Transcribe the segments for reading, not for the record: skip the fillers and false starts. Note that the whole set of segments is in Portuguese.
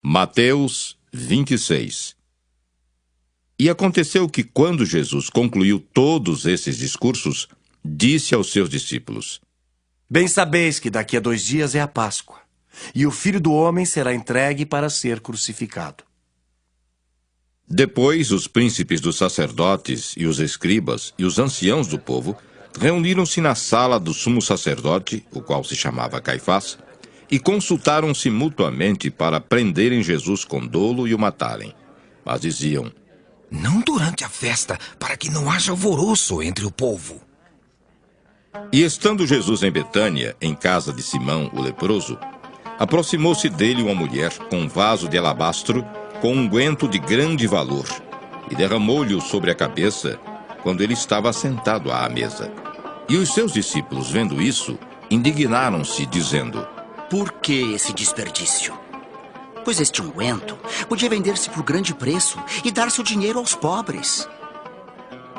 Mateus 26. E aconteceu que, quando Jesus concluiu todos esses discursos, disse aos seus discípulos: Bem sabeis que daqui a 2 dias é a Páscoa, e o Filho do Homem será entregue para ser crucificado. Depois, os príncipes dos sacerdotes e os escribas e os anciãos do povo reuniram-se na sala do sumo sacerdote, o qual se chamava Caifás, e consultaram-se mutuamente para prenderem Jesus com dolo e o matarem. Mas diziam: Não durante a festa, para que não haja alvoroço entre o povo. E estando Jesus em Betânia, em casa de Simão, o leproso, aproximou-se dele uma mulher com um vaso de alabastro com um unguento de grande valor, e derramou-lhe-o sobre a cabeça, quando ele estava sentado à mesa. E os seus discípulos, vendo isso, indignaram-se, dizendo: Por que esse desperdício? Pois este unguento podia vender-se por grande preço e dar-se o dinheiro aos pobres.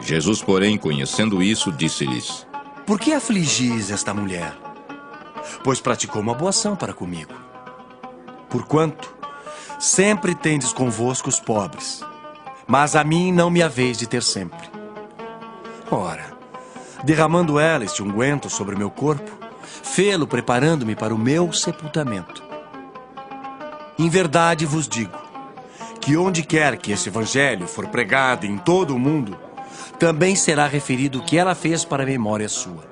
Jesus, porém, conhecendo isso, disse-lhes: Por que afligis esta mulher? Pois praticou uma boa ação para comigo. Porquanto sempre tendes convosco os pobres, mas a mim não me haveis de ter sempre. Ora, derramando ela este unguento sobre o meu corpo, fê-lo preparando-me para o meu sepultamento. Em verdade vos digo, que onde quer que este evangelho for pregado em todo o mundo, também será referido o que ela fez para a memória sua.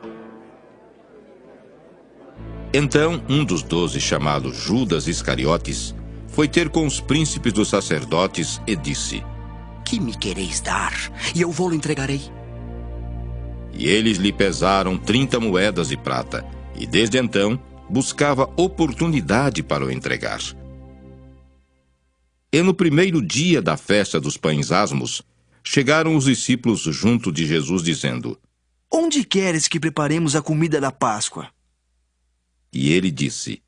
Então, um dos 12, chamado Judas Iscariotes, foi ter com os príncipes dos sacerdotes e disse: Que me quereis dar, e eu vou-lo entregarei. E eles lhe pesaram 30 moedas de prata, e desde então buscava oportunidade para o entregar. E no primeiro dia da festa dos pães asmos, chegaram os discípulos junto de Jesus, dizendo: Onde queres que preparemos a comida da Páscoa? E ele disse: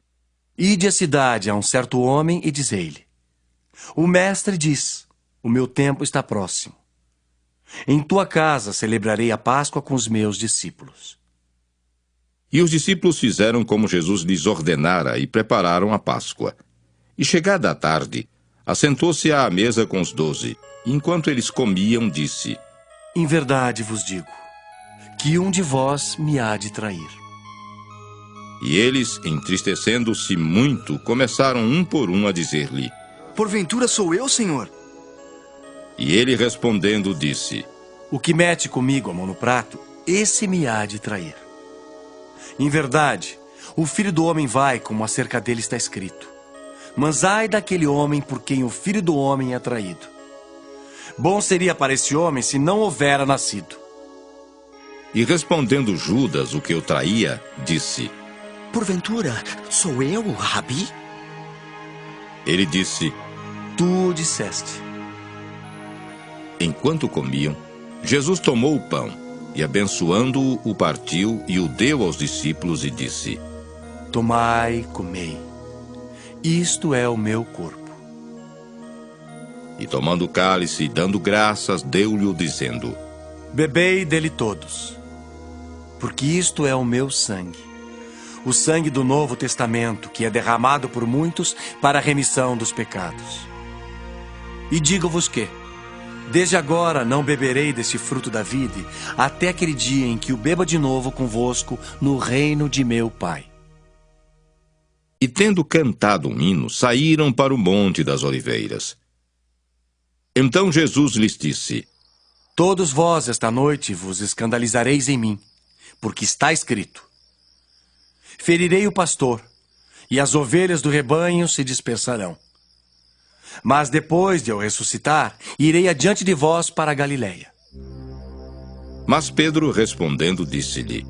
Ide à cidade a um certo homem e dizei-lhe: O mestre diz, o meu tempo está próximo. Em tua casa celebrarei a Páscoa com os meus discípulos. E os discípulos fizeram como Jesus lhes ordenara e prepararam a Páscoa. E chegada a tarde, assentou-se à mesa com os 12. E enquanto eles comiam, disse: Em verdade vos digo, que um de vós me há de trair. E eles, entristecendo-se muito, começaram um por um a dizer-lhe: Porventura sou eu, Senhor? E ele respondendo disse: O que mete comigo a mão no prato, esse me há de trair. Em verdade, o Filho do Homem vai como acerca dele está escrito. Mas ai daquele homem por quem o Filho do Homem é traído. Bom seria para esse homem se não houvera nascido. E respondendo Judas, o que o traía, disse: Porventura, sou eu, Rabi? Ele disse: Tu disseste. Enquanto comiam, Jesus tomou o pão e, abençoando-o, o partiu e o deu aos discípulos e disse: Tomai, comei. Isto é o meu corpo. E tomando o cálice e dando graças, deu-lhe-o, dizendo: Bebei dele todos, porque isto é o meu sangue, o sangue do Novo Testamento, que é derramado por muitos para a remissão dos pecados. E digo-vos que, desde agora não beberei deste fruto da vide, até aquele dia em que o beba de novo convosco no reino de meu Pai. E tendo cantado um hino, saíram para o Monte das Oliveiras. Então Jesus lhes disse: Todos vós esta noite vos escandalizareis em mim, porque está escrito: Ferirei o pastor, e as ovelhas do rebanho se dispersarão. Mas depois de eu ressuscitar, irei adiante de vós para a Galiléia. Mas Pedro, respondendo, disse-lhe: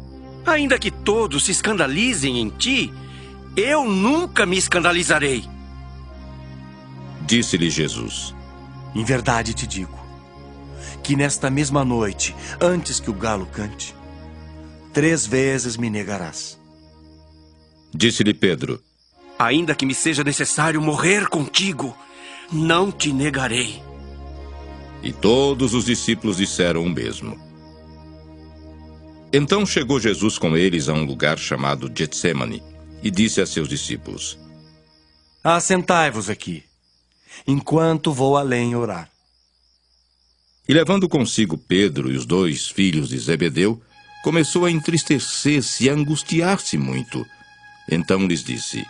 Ainda que todos se escandalizem em ti, eu nunca me escandalizarei. Disse-lhe Jesus: Em verdade te digo, que nesta mesma noite, antes que o galo cante, 3 vezes me negarás. Disse-lhe Pedro: Ainda que me seja necessário morrer contigo, não te negarei. E todos os discípulos disseram o mesmo. Então chegou Jesus com eles a um lugar chamado Getsêmani, e disse a seus discípulos: Assentai-vos aqui, enquanto vou além orar. E levando consigo Pedro e os 2 filhos de Zebedeu, começou a entristecer-se e a angustiar-se muito. Então lhes disse: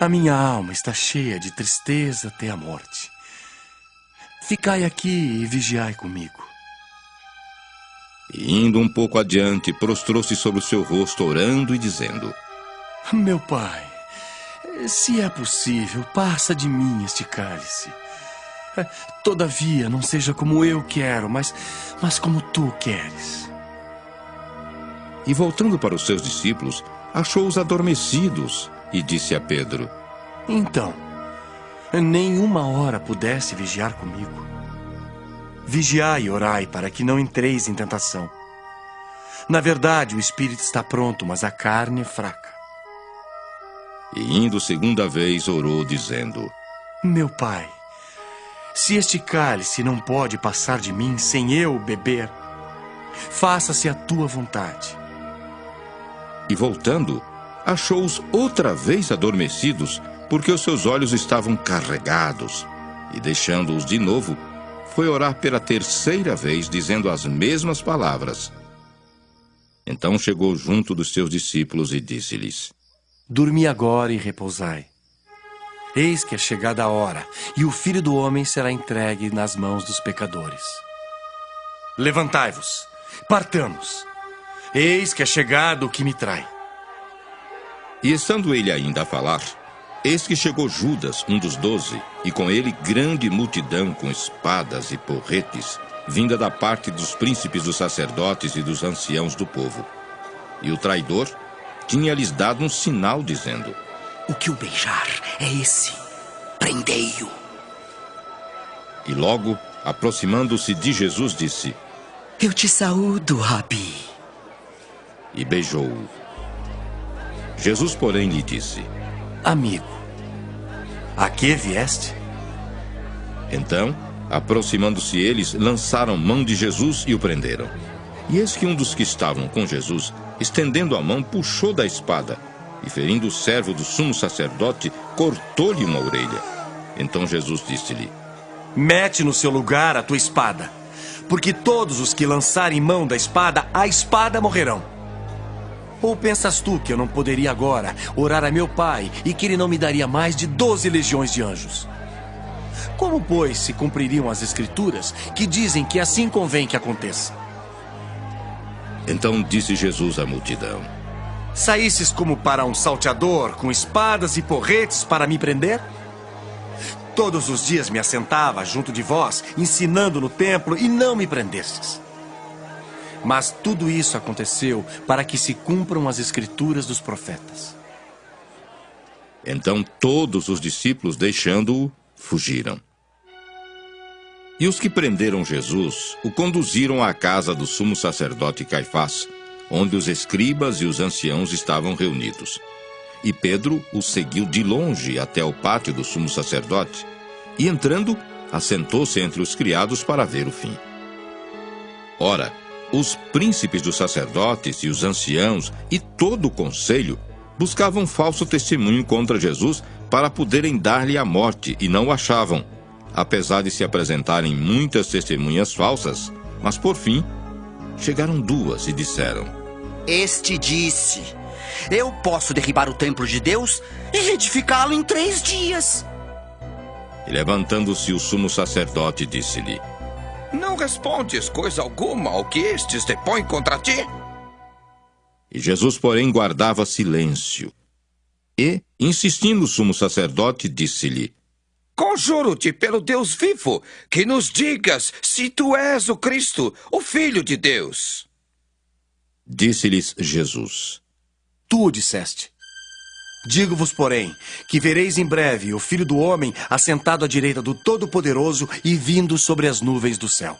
A minha alma está cheia de tristeza até a morte. Ficai aqui e vigiai comigo. E indo um pouco adiante, prostrou-se sobre o seu rosto, orando e dizendo: Meu pai, se é possível, passa de mim este cálice. Todavia, não seja como eu quero, mas como tu queres. E voltando para os seus discípulos, achou-os adormecidos e disse a Pedro: Então, nem uma hora pudesse vigiar comigo. Vigiai e orai para que não entreis em tentação. Na verdade, o espírito está pronto, mas a carne é fraca. E indo segunda vez, orou, dizendo: Meu pai, se este cálice não pode passar de mim sem eu beber, faça-se a tua vontade. E voltando, achou-os outra vez adormecidos, porque os seus olhos estavam carregados. E deixando-os de novo, foi orar pela 3ª vez, dizendo as mesmas palavras. Então chegou junto dos seus discípulos e disse-lhes: Dormi agora e repousai. Eis que é chegada a hora, e o Filho do Homem será entregue nas mãos dos pecadores. Levantai-vos, partamos. Eis que é chegado o que me trai. E estando ele ainda a falar, eis que chegou Judas, um dos 12, e com ele grande multidão com espadas e porretes, vinda da parte dos príncipes dos sacerdotes e dos anciãos do povo. E o traidor tinha-lhes dado um sinal, dizendo: O que o beijar é esse. Prendei-o. E logo, aproximando-se de Jesus, disse: Eu te saúdo, Rabi. E beijou-o. Jesus, porém, lhe disse: Amigo, a que vieste? Então, aproximando-se eles, lançaram mão de Jesus e o prenderam. E eis que um dos que estavam com Jesus, estendendo a mão, puxou da espada, e ferindo o servo do sumo sacerdote, cortou-lhe uma orelha. Então Jesus disse-lhe: Mete no seu lugar a tua espada, porque todos os que lançarem mão da espada, a espada morrerão. Ou pensas tu que eu não poderia agora orar a meu pai e que ele não me daria mais de 12 legiões de anjos? Como, pois, se cumpririam as escrituras que dizem que assim convém que aconteça? Então disse Jesus à multidão: Saísses como para um salteador, com espadas e porretes para me prender? Todos os dias me assentava junto de vós, ensinando no templo, e não me prendestes. Mas tudo isso aconteceu para que se cumpram as escrituras dos profetas. Então todos os discípulos, deixando-o, fugiram. E os que prenderam Jesus o conduziram à casa do sumo sacerdote Caifás, onde os escribas e os anciãos estavam reunidos. E Pedro o seguiu de longe até o pátio do sumo sacerdote, e entrando, assentou-se entre os criados para ver o fim. Ora, os príncipes dos sacerdotes e os anciãos e todo o conselho buscavam falso testemunho contra Jesus para poderem dar-lhe a morte, e não o achavam, apesar de se apresentarem muitas testemunhas falsas. Mas por fim, chegaram 2 e disseram: Este disse: Eu posso derribar o templo de Deus e reedificá-lo em 3 dias. E levantando-se o sumo sacerdote, disse-lhe: Não respondes coisa alguma ao que estes depõem contra ti? E Jesus, porém, guardava silêncio. E, insistindo o sumo sacerdote, disse-lhe: Conjuro-te pelo Deus vivo, que nos digas se tu és o Cristo, o Filho de Deus. Disse-lhes Jesus: Tu o disseste. Digo-vos, porém, que vereis em breve o Filho do Homem assentado à direita do Todo-Poderoso e vindo sobre as nuvens do céu.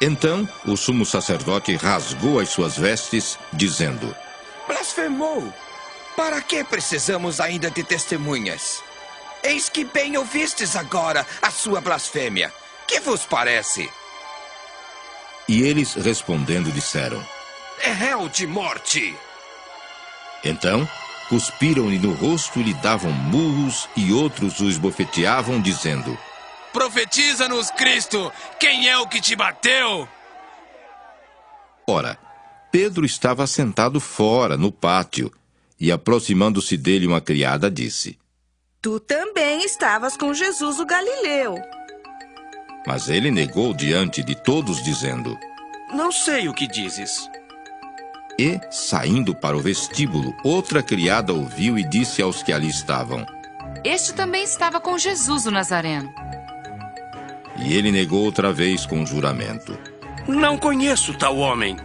Então o sumo sacerdote rasgou as suas vestes, dizendo: Blasfemou! Para que precisamos ainda de testemunhas? Eis que bem ouvistes agora a sua blasfêmia. Que vos parece? E eles, respondendo, disseram: É réu de morte. Então cuspiram-lhe no rosto e lhe davam murros, e outros o esbofeteavam, dizendo: Profetiza-nos, Cristo! Quem é o que te bateu? Ora, Pedro estava sentado fora, no pátio, e aproximando-se dele uma criada disse: Tu também estavas com Jesus o Galileu. Mas ele negou diante de todos, dizendo: Não sei o que dizes. E, saindo para o vestíbulo, outra criada ouviu e disse aos que ali estavam: Este também estava com Jesus o Nazareno. E ele negou outra vez com juramento. Não conheço tal homem.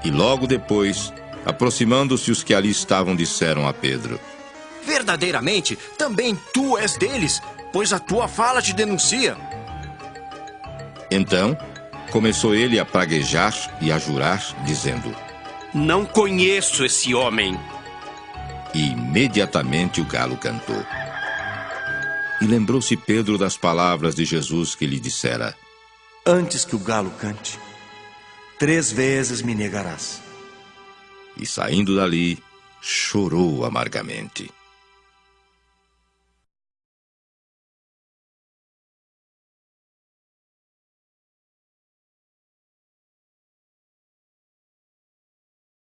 E logo depois, aproximando-se os que ali estavam, disseram a Pedro: Verdadeiramente, também tu és deles, pois a tua fala te denuncia. Então, começou ele a praguejar e a jurar, dizendo: Não conheço esse homem. E imediatamente o galo cantou. E lembrou-se Pedro das palavras de Jesus que lhe dissera: Antes que o galo cante, 3 vezes me negarás. E saindo dali, chorou amargamente.